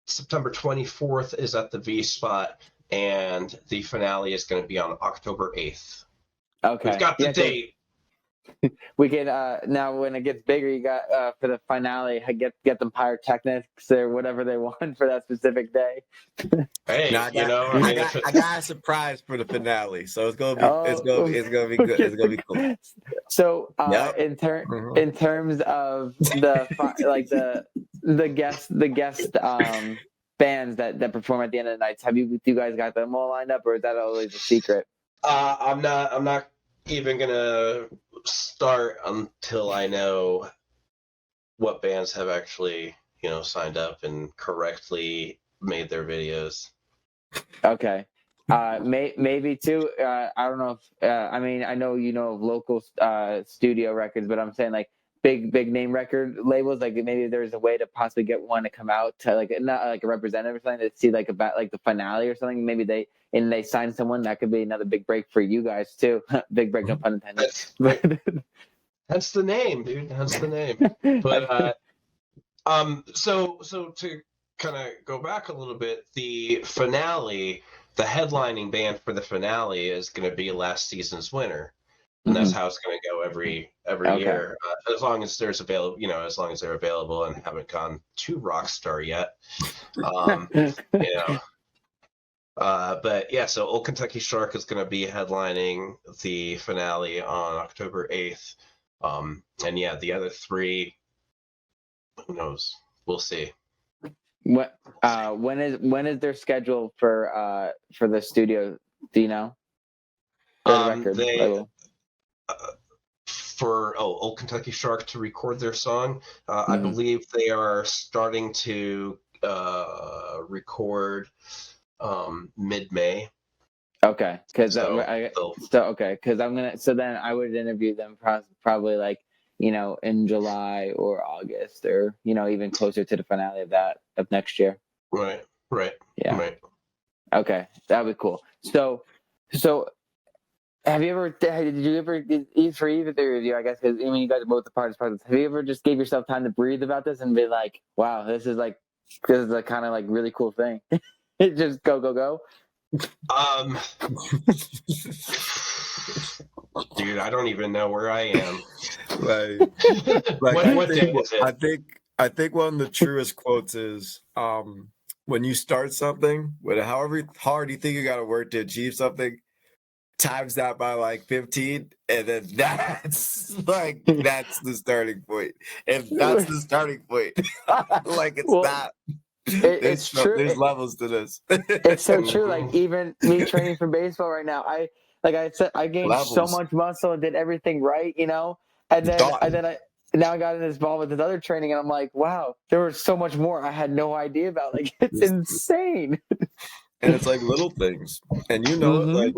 September 24th is at the V-Spot, and the finale is going to be on October 8th. Okay. We've got the date. We can now, when it gets bigger, you got for the finale, get them pyrotechnics or whatever they want for that specific day. Hey, I got a surprise for the finale, so it's gonna be good. It's gonna be cool. So in terms of the guest bands that perform at the end of the nights, you guys got them all lined up, or is that always a secret? I'm not even gonna start until I know what bands have actually signed up and correctly made their videos. Okay. Maybe too. I don't know if I know of local studio records, but I'm saying like big name record labels. Like maybe there's a way to possibly get one to come out to not like a representative or something, to see like about like the finale or something. Maybe they sign someone that could be another big break for you guys too. Big break, no pun intended. That's the name, dude. That's the name. But so to kind of go back a little bit, the finale, the headlining band for the finale is going to be last season's winner, and that's how it's going to go every year, as long as there's available, as long as they're available and haven't gone to Rockstar yet. But yeah, so Old Kentucky Shark is going to be headlining the finale on October 8th. And yeah, the other 3, who knows? We'll see. When is their schedule for the studio? Do you know? The record label. For Old Kentucky Shark to record their song, I believe they are starting to record mid-May. Okay, because then I would interview them probably like in July or August, or even closer to the finale of next year. Right. Yeah. Right. Okay, that'd be cool. So did you ever for either of you, I guess, because you guys are both the parties, have you ever just gave yourself time to breathe about this and be like, wow, this is a kind of like really cool thing? Just go. Dude, I don't even know where I am. What day is it? I think one of the truest quotes is, when you start something, however hard you think you got to work to achieve something, times that by like 15, and then that's the starting point. If that's the starting point, not. It's true. There's levels to this. It's so true. Like even me training for baseball right now, I gained so much muscle and did everything right, and then I got involved with this other training, and I'm like, wow, there was so much more I had no idea about. Like it's insane. And it's like little things, and like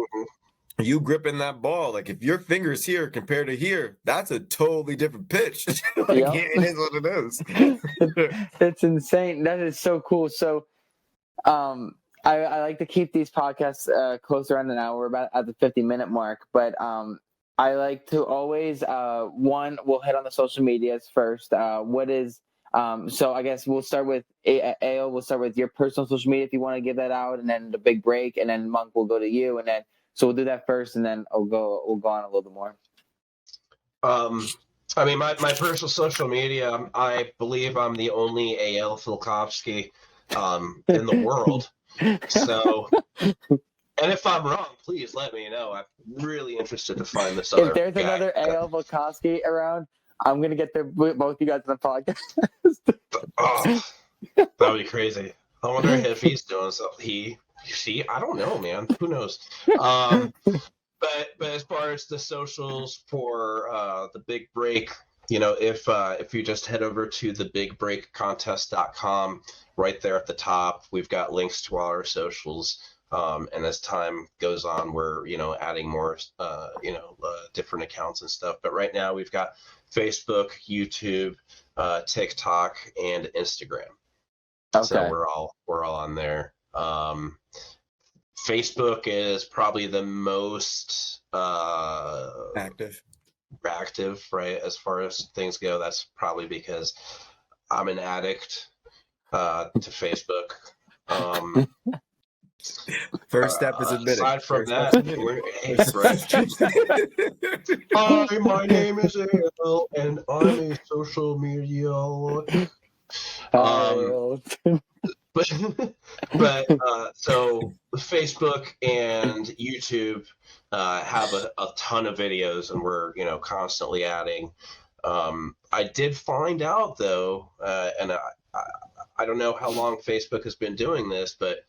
you gripping that ball, like if your finger's here compared to here, that's a totally different pitch. It is what it is. It's insane. That is so cool. So I like to keep these podcasts close around an hour. We're about at the 50-minute mark, but I like to always we'll hit on the social medias first. So I guess we'll start with AO. We'll start with your personal social media if you want to give that out, and then the big break, and then Monk will go to you, and then so we'll do that first, and then we'll go on a little bit more. I mean, my personal social media, I believe I'm the only AL Filkovsky in the world. So, and if I'm wrong, please let me know. I'm really interested to find this If other there's guy. another AL Volkowski around, I'm gonna get both you guys on the podcast. Oh, that would be crazy. I wonder if he's doing something. I don't know, man. Who knows? But as far as the socials for the big break, if you just head over to the bigbreakcontest.com, right there at the top, we've got links to all our socials. And as time goes on, we're adding more different accounts and stuff. But right now we've got Facebook, YouTube, TikTok, and Instagram. Okay. So we're all on there. Facebook is probably the most Active. right? As far as things go, that's probably because I'm an addict to Facebook. First step is admitting. Aside from First that, step's admitting. Hi, my name is AL, and I'm a social media. So Facebook and YouTube have a ton of videos, and we're constantly adding. I did find out though, and I don't know how long Facebook has been doing this, but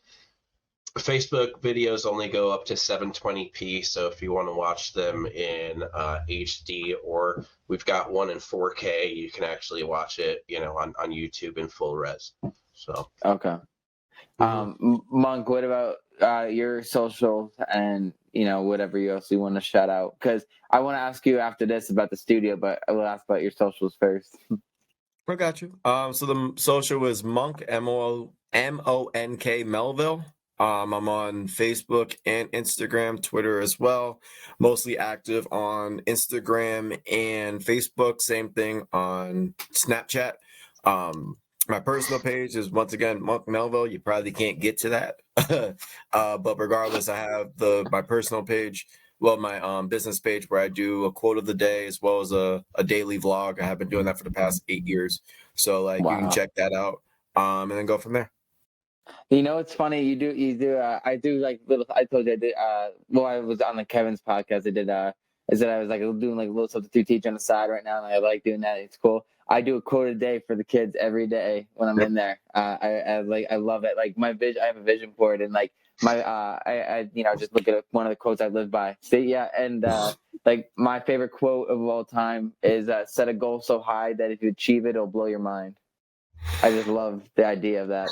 Facebook videos only go up to 720p. So if you want to watch them in HD, or we've got one in 4K, you can actually watch it, on YouTube in full res. So okay. Monk, what about your socials and whatever else you want to shout out? Because I want to ask you after this about the studio, but I will ask about your socials first. I got you. So the social was Monk, MONK Melville. I'm on Facebook and Instagram, Twitter as well. Mostly active on Instagram and Facebook. Same thing on Snapchat. My personal page is once again Monk Melville. You probably can't get to that, but regardless, I have my personal page. Well, my business page where I do a quote of the day as well as a daily vlog. I have been doing that for the past 8 years. So you can check that out and then go from there. It's funny. You do. I do like little. I told you I did. I was on Kevin's podcast. I did. I said I was doing a little substitute teach on the side right now, and I like doing that. It's cool. I do a quote a day for the kids every day when I'm in there. I love it. Like my vision, I have a vision for it, and I just look at one of the quotes I live by. And my favorite quote of all time is set a goal so high that if you achieve it, it'll blow your mind. I just love the idea of that.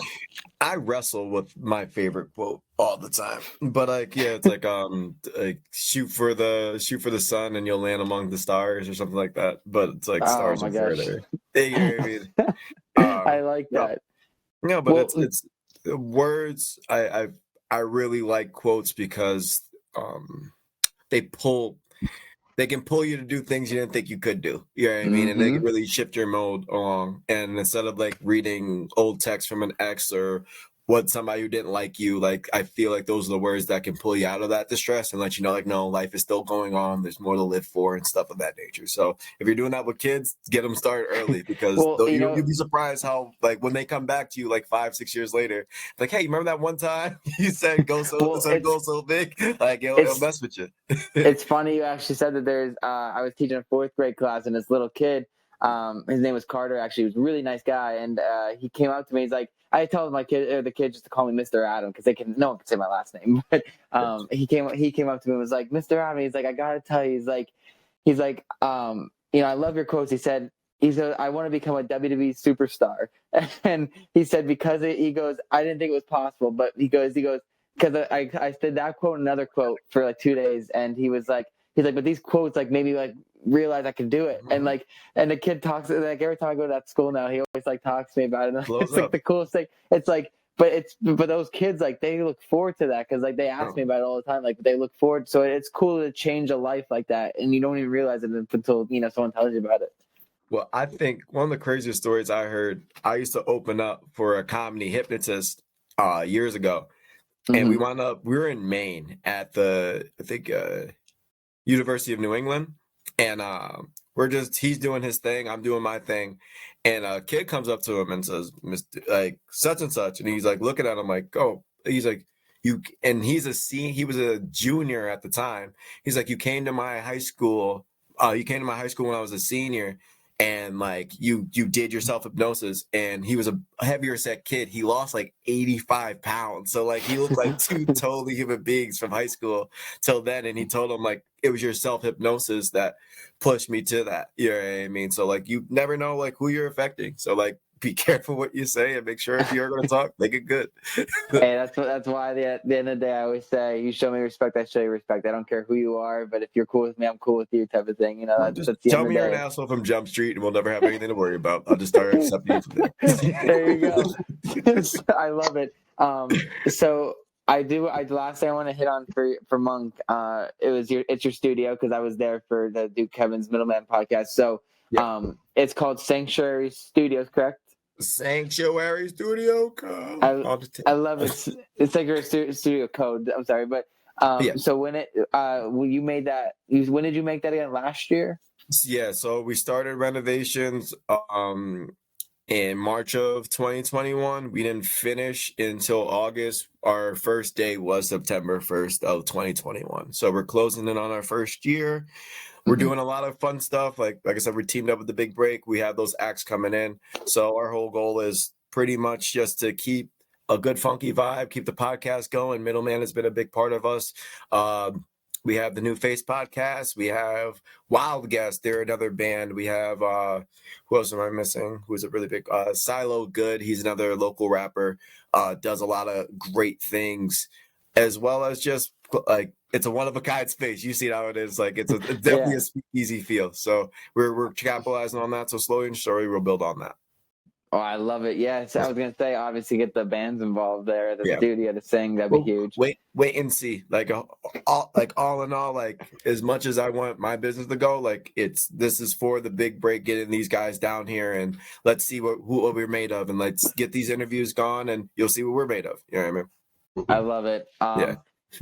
I wrestle with my favorite quote all the time, but it's like shoot for the sun and you'll land among the stars or something like that. But it's like stars are further. You know what I mean? I like that. No, but it's words. I really like quotes because they can pull you to do things you didn't think you could do. You know what I mean? And they can really shift your mode along. And instead of reading old text from an ex or what somebody who didn't like you, I feel like those are the words that can pull you out of that distress and let you know, no, life is still going on. There's more to live for and stuff of that nature. So if you're doing that with kids, get them started early because you'll be surprised how, when they come back to you 5-6 years later, hey, you remember that one time you said go so big? It'll mess with you. It's funny you actually said that. There's I was teaching a 4th grade class, and this little kid, his name was Carter. Actually, he was a really nice guy, and he came up to me. He's like, I told the kid just to call me Mr. Adam because no one can say my last name. But he came up to me and was like, Mr. Adam. He's like, I gotta tell you. He's like, I love your quotes. He said, I want to become a WWE superstar, and he said he goes, I didn't think it was possible, but he goes. Because I said that quote and another quote for 2 days, and he's like, but these quotes made me realize I could do it, and and the kid talks every time I go to that school now, he always talks to me about it. And it's the coolest thing. It's but those kids they look forward to that because they ask me about it all the time. They look forward, so it's cool to change a life like that, and you don't even realize it until someone tells you about it. Well, I think one of the craziest stories I heard. I used to open up for a comedy hypnotist years ago. And we were in Maine at the, I think, University of New England. and he's doing his thing, I'm doing my thing, and a kid comes up to him and says, "Mr. like such and such," and he's like looking at him like, "Oh," he's like, "You," and he was a junior at the time. He's like, "You came to my high school. You came to my high school when I was a senior." And like you did your self hypnosis, and he was a heavier set kid. He lost like 85 pounds, so like he looked like two totally human beings from high school till then. And he told him like it was your self hypnosis that pushed me to that. You know what I mean? So like you never know like who you're affecting. So like be careful what you say and make sure if you're going to talk, make it good. Hey, that's why at the end of the day I always say, you show me respect, I show you respect. I don't care who you are, but if you're cool with me, I'm cool with you, type of thing. You know, that's Just the tell end me of you're the an day. asshole from Jump Street, and we'll never have anything to worry about. I'll just start accepting you from there. There you go. I love it. So the last thing I want to hit on for Monk, it's your studio, because I was there for the Duke Kevin's Middleman podcast. So it's called Sanctuary Studios, correct? Sanctuary Studio Code. I love it. It's like your studio code. I'm sorry, but so when you made that, when did you make that again? Last year? Yeah, so we started renovations in March of 2021. We didn't finish until August. Our first day was September 1st of 2021. So we're closing in on our first year. We're doing a lot of fun stuff. Like I said, we're teamed up with The Big Break. We have those acts coming in. So our whole goal is pretty much just to keep a good funky vibe, keep the podcast going. Middleman has been a big part of us. We have the New Face podcast. We have Wild Guest. They're another band. We have who else am I missing? Who's a really big Silo Good. He's another local rapper. Does a lot of great things, as well as just like it's a one of a kind space. You see how it is. Like it's definitely a speakeasy feel. So we're capitalizing on that. So slowly and surely we'll build on that. Oh, I love it. Yes, I was gonna say, obviously get the bands involved there, the studio to sing. That'd be huge. Wait and see. Like all in all, like as much as I want my business to go, like this is for The Big Break, getting these guys down here, and let's see what we're made of, and let's get these interviews gone, and you'll see what we're made of. You know what I mean? I love it.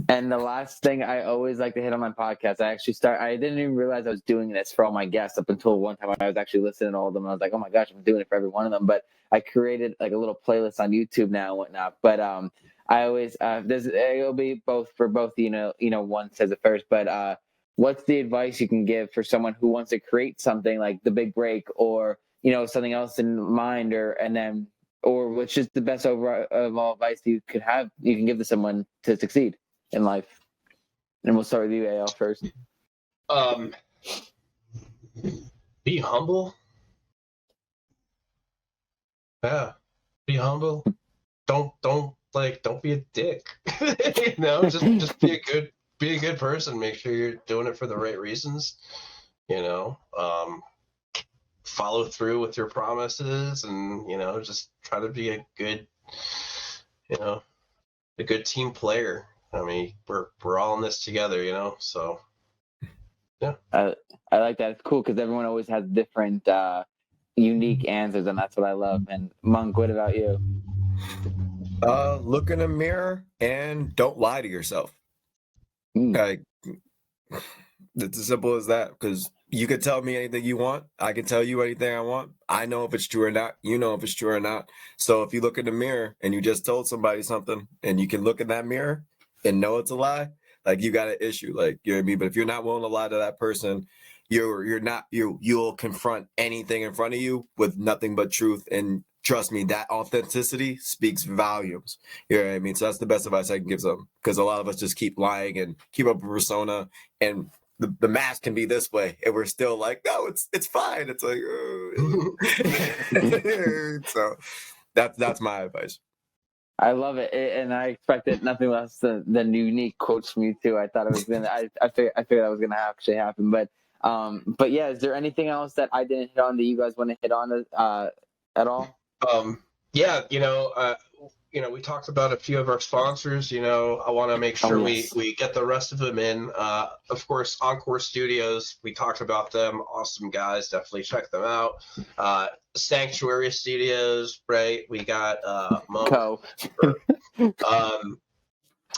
And the last thing I always like to hit on my podcast, I didn't even realize I was doing this for all my guests up until one time I was actually listening to all of them. I was like, oh my gosh, I'm doing it for every one of them. But I created like a little playlist on YouTube now and whatnot. But I always it'll be both, one says it first. But what's the advice you can give for someone who wants to create something like The Big Break, or something else in mind, or which is the best overall advice you can give to someone to succeed in life? And we'll start with you, AL, first. Be humble. Yeah, be humble. Don't be a dick. Just be a good person. Make sure you're doing it for the right reasons. Follow through with your promises, and just try to be a good team player. I mean, we're all in this together, so yeah. I like that. It's cool because everyone always has different unique answers, and that's what I love. And Monk, what about you? Look in the mirror and don't lie to yourself. Like it's as simple as that, because you could tell me anything you want. I can tell you anything I want. I know if it's true or not. You know if it's true or not. So if you look in the mirror and you just told somebody something, and you can look in that mirror and know it's a lie, like you got an issue. Like, you know what I mean? But if you're not willing to lie to that person, you'll confront anything in front of you with nothing but truth. And trust me, that authenticity speaks volumes. You know what I mean? So that's the best advice I can give them, because a lot of us just keep lying and keep up a persona, and the mask can be this way, and we're still like, no, it's fine. It's like, so that's my advice. I love it, and I expected nothing less than unique quotes from you too. I thought it was gonna. I figured that was gonna actually happen. But yeah, is there anything else that I didn't hit on that you guys want to hit on at all? Yeah, we talked about a few of our sponsors. I want to make sure we get the rest of them in. Of course, Encore Studios, we talked about them. Awesome guys. Definitely check them out. Sanctuary Studios, right? We got Monk.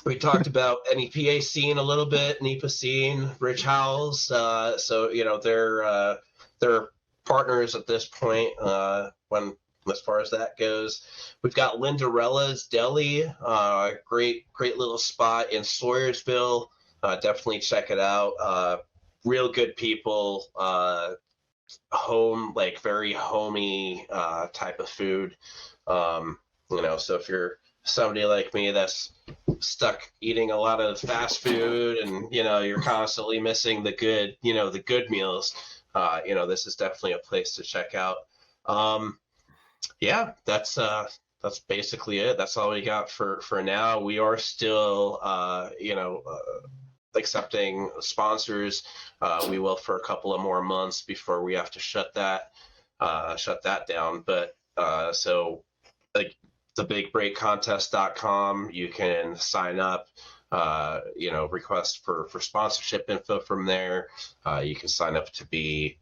We talked about NEPA scene a little bit, NEPA scene, Rich Howells. So they're partners at this point. When as far as that goes, we've got Lindarella's Deli, great little spot in Sawyersville. Definitely check it out. Real good people. Home, like very homey type of food. So if you're somebody like me that's stuck eating a lot of fast food and you're constantly missing the good meals, this is definitely a place to check out. Yeah, that's basically it. That's all we got for now. We are still accepting sponsors. We will for a couple of more months before we have to shut that down. But so like thebigbreakcontest.com, you can sign up, request for sponsorship info from there. You can sign up to be,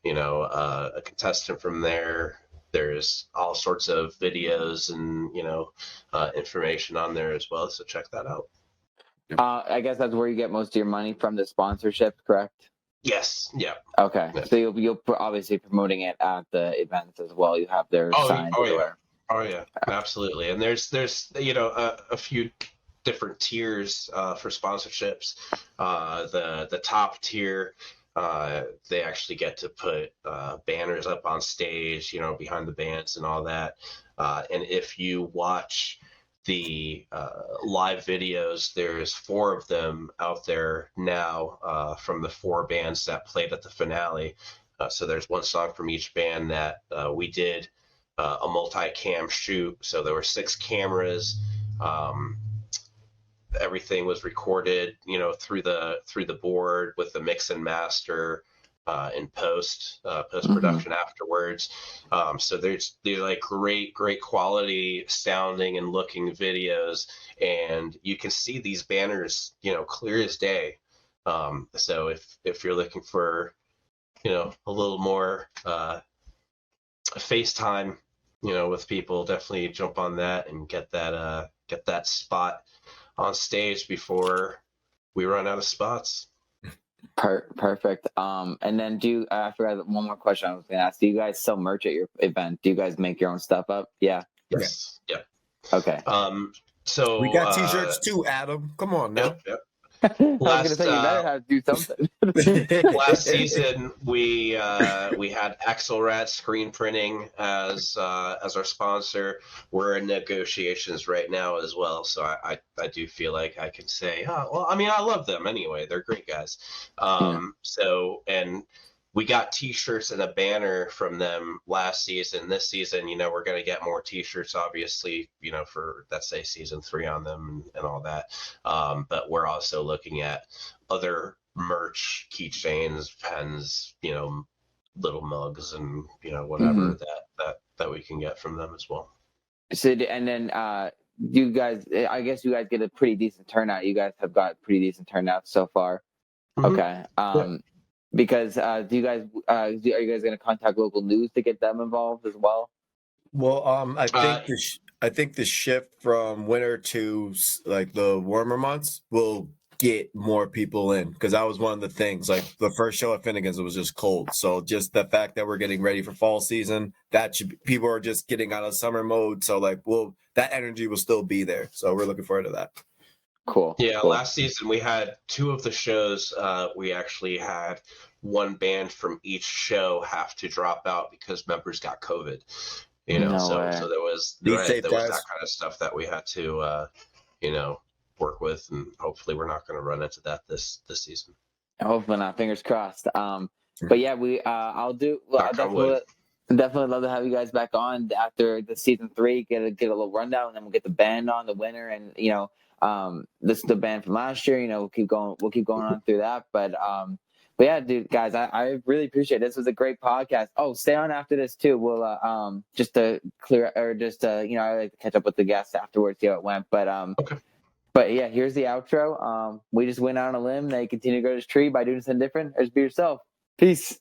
a contestant from there. There's all sorts of videos and, information on there as well. So check that out. I guess that's where you get most of your money from, the sponsorship, correct? Yes. Yeah. Okay. Yeah. So you'll obviously promoting it at the events as well. You have their signs everywhere. Oh yeah, absolutely. And there's a few different tiers for sponsorships. The top tier, they actually get to put banners up on stage, behind the bands and all that. And if you watch the live videos, there's 4 of them out there now from the 4 bands that played at the finale. So there's one song from each band that we did a multi-cam shoot. So there were 6 cameras. Everything was recorded, through the board with the mix and master in post production afterwards. So there's like great quality sounding and looking videos, and you can see these banners, clear as day. So if you're looking for, a little more FaceTime, with people, definitely jump on that and get that spot on stage before we run out of spots. Perfect. And then I forgot one more question I was going to ask. Do you guys sell merch at your event? Do you guys make your own stuff up? Yeah. Yes. Yeah. Okay. So we got t-shirts too, Adam. Come on now. Yep. I was going to say you better have to do something. Last season we had Axelrad Screen Printing as our sponsor. We're in negotiations right now as well, so I do feel like I can say, I love them anyway. They're great guys. So, and we got t-shirts and a banner from them last season. This season, we're going to get more t-shirts, obviously, for, let's say, season 3 on them and all that. But we're also looking at other merch, keychains, pens, little mugs, and, whatever that we can get from them as well. So, and then you guys, I guess you guys get a pretty decent turnout. You guys have got pretty decent turnout so far. Okay. Because are you guys going to contact local news to get them involved as well? Well, I think the shift from winter to like the warmer months will get more people in, because that was one of the things. Like the first show at Finnegan's, it was just cold. So just the fact that we're getting ready for fall season, people are just getting out of summer mode. So like, that energy will still be there. So we're looking forward to that. Cool. Yeah, cool. Last season we had 2 of the shows. We actually had one band from each show have to drop out because members got COVID. So there was that kind of stuff that we had to work with, and hopefully we're not going to run into that this season. Hopefully not. Fingers crossed. But yeah, I'll do. Well, definitely love to have you guys back on after the season 3. Get a little rundown, and then we'll get the band on, the winner, and this is the band from last year. We'll keep going on through that. But yeah, dude, guys, I really appreciate it. This was a great podcast. Oh, stay on after this too. We'll just to clear, or just I like to catch up with the guests afterwards, see how it went. But okay. But yeah, here's the outro. We just went out on a limb. They continue to grow this tree by doing something different. Or just be yourself. Peace.